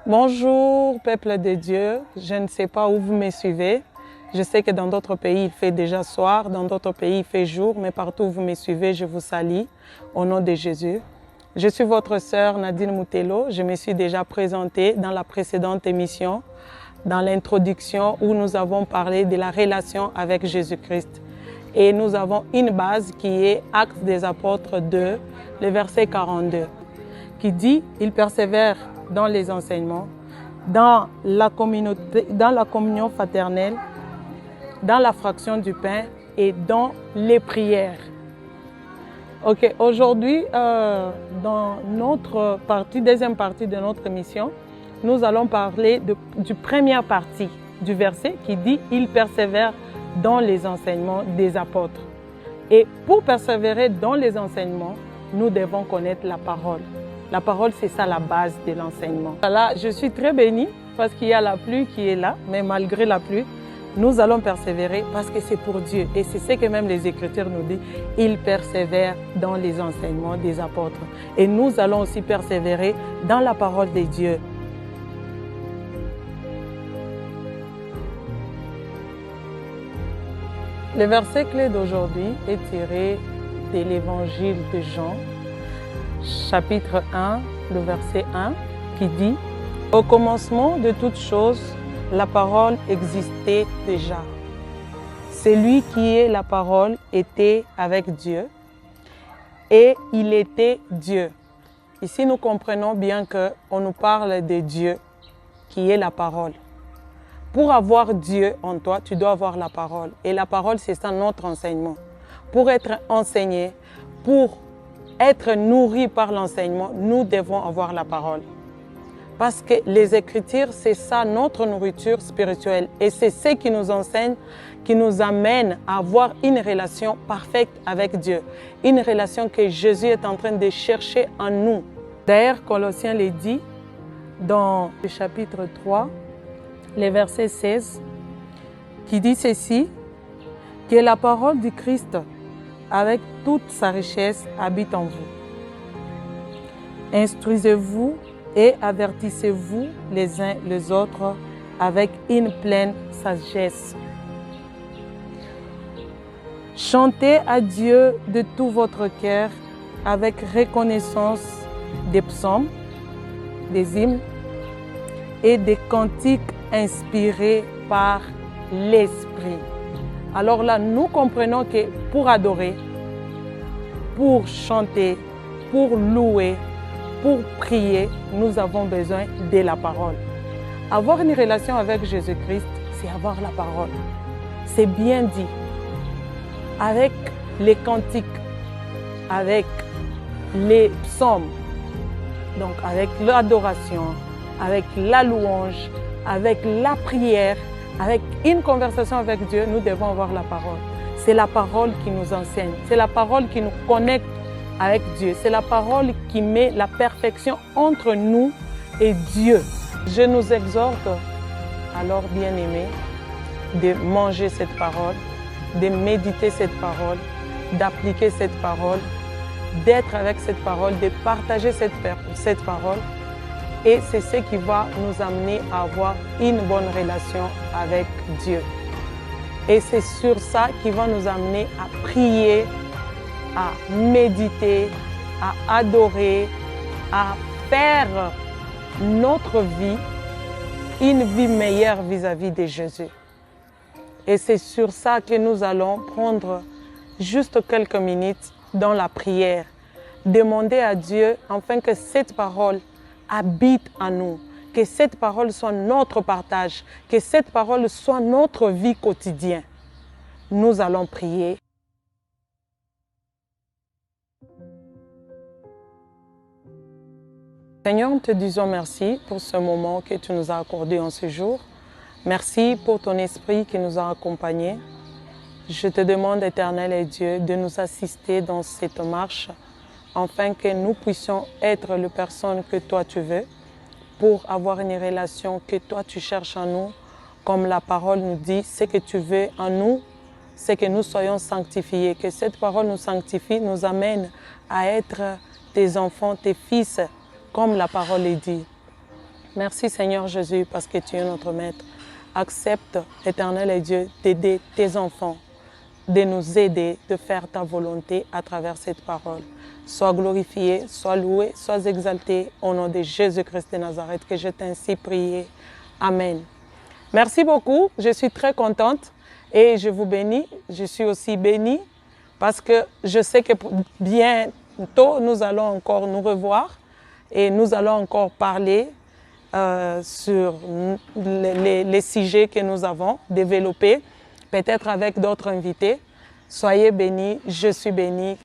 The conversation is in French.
Bonjour, peuple de Dieu. Je ne sais pas où vous me suivez. Je sais que dans d'autres pays, il fait déjà soir, dans d'autres pays, il fait jour, mais partout où vous me suivez, je vous salue au nom de Jésus. Je suis votre sœur Nadine Moutello. Je me suis déjà présentée dans la précédente émission, dans l'introduction où nous avons parlé de la relation avec Jésus-Christ. Et nous avons une base qui est Actes des Apôtres 2, le verset 42, qui dit « Ils persévèrent dans les enseignements, dans la communauté, dans la communion fraternelle, dans la fraction du pain et dans les prières. » Ok, aujourd'hui, dans notre partie, deuxième partie de notre émission, nous allons parler du première partie du verset qui dit « Ils persévèrent dans les enseignements des apôtres ». Et pour persévérer dans les enseignements, nous devons connaître la parole. La parole, c'est ça la base de l'enseignement. Là, je suis très bénie parce qu'il y a la pluie qui est là, mais malgré la pluie, nous allons persévérer parce que c'est pour Dieu. Et c'est ce que même les Écritures nous disent. Ils persévèrent dans les enseignements des apôtres. Et nous allons aussi persévérer dans la parole de Dieu. Le verset clé d'aujourd'hui est tiré de l'évangile de Jean, chapitre 1, le verset 1, qui dit « Au commencement de toutes choses, la parole existait déjà. Celui qui est la parole était avec Dieu et il était Dieu. » Ici, nous comprenons bien qu'on nous parle de Dieu qui est la parole. Pour avoir Dieu en toi, tu dois avoir la parole. Et la parole, c'est ça notre enseignement. Pour être enseigné, pour être nourri par l'enseignement, nous devons avoir la parole. Parce que les Écritures, c'est ça notre nourriture spirituelle. Et c'est ce qui nous enseigne, qui nous amène à avoir une relation parfaite avec Dieu. Une relation que Jésus est en train de chercher en nous. D'ailleurs, Colossiens le dit dans le chapitre 3, le verset 16, qui dit ceci, que la parole du Christ avec toute sa richesse habite en vous. Instruisez-vous et avertissez-vous les uns les autres avec une pleine sagesse. Chantez à Dieu de tout votre cœur avec reconnaissance des psaumes, des hymnes et des cantiques inspirés par l'Esprit. Alors là, nous comprenons que pour adorer, pour chanter, pour louer, pour prier, nous avons besoin de la parole. Avoir une relation avec Jésus-Christ, c'est avoir la parole. C'est bien dit. Avec les cantiques, avec les psaumes, donc avec l'adoration, avec la louange, avec la prière, avec une conversation avec Dieu, nous devons avoir la parole. C'est la parole qui nous enseigne, c'est la parole qui nous connecte avec Dieu. C'est la parole qui met la perfection entre nous et Dieu. Je nous exhorte, alors bien-aimés, de manger cette parole, de méditer cette parole, d'appliquer cette parole, d'être avec cette parole, de partager cette parole. Et c'est ce qui va nous amener à avoir une bonne relation avec Dieu. Et c'est sur ça qui va nous amener à prier, à méditer, à adorer, à faire notre vie une vie meilleure vis-à-vis de Jésus. Et c'est sur ça que nous allons prendre juste quelques minutes dans la prière. Demander à Dieu afin que cette parole habite en nous, que cette parole soit notre partage, que cette parole soit notre vie quotidienne. Nous allons prier. Seigneur, nous te disons merci pour ce moment que tu nous as accordé en ce jour. Merci pour ton esprit qui nous a accompagnés. Je te demande, Éternel et Dieu, de nous assister dans cette marche, afin que nous puissions être les personnes que toi tu veux, pour avoir une relation que toi tu cherches en nous, comme la parole nous dit, ce que tu veux en nous, c'est que nous soyons sanctifiés, que cette parole nous sanctifie, nous amène à être tes enfants, tes fils, comme la parole est dit. Merci Seigneur Jésus parce que tu es notre Maître. Accepte, Éternel et Dieu, d'aider tes enfants, de nous aider, de faire ta volonté à travers cette parole. Sois glorifié, sois loué, sois exalté au nom de Jésus-Christ de Nazareth que je t'ai ainsi prié. Amen. Merci beaucoup, je suis très contente et je vous bénis. Je suis aussi bénie parce que je sais que bientôt nous allons encore nous revoir et nous allons encore parler sur les sujets que nous avons développés, peut-être avec d'autres invités. Soyez bénis, je suis bénie.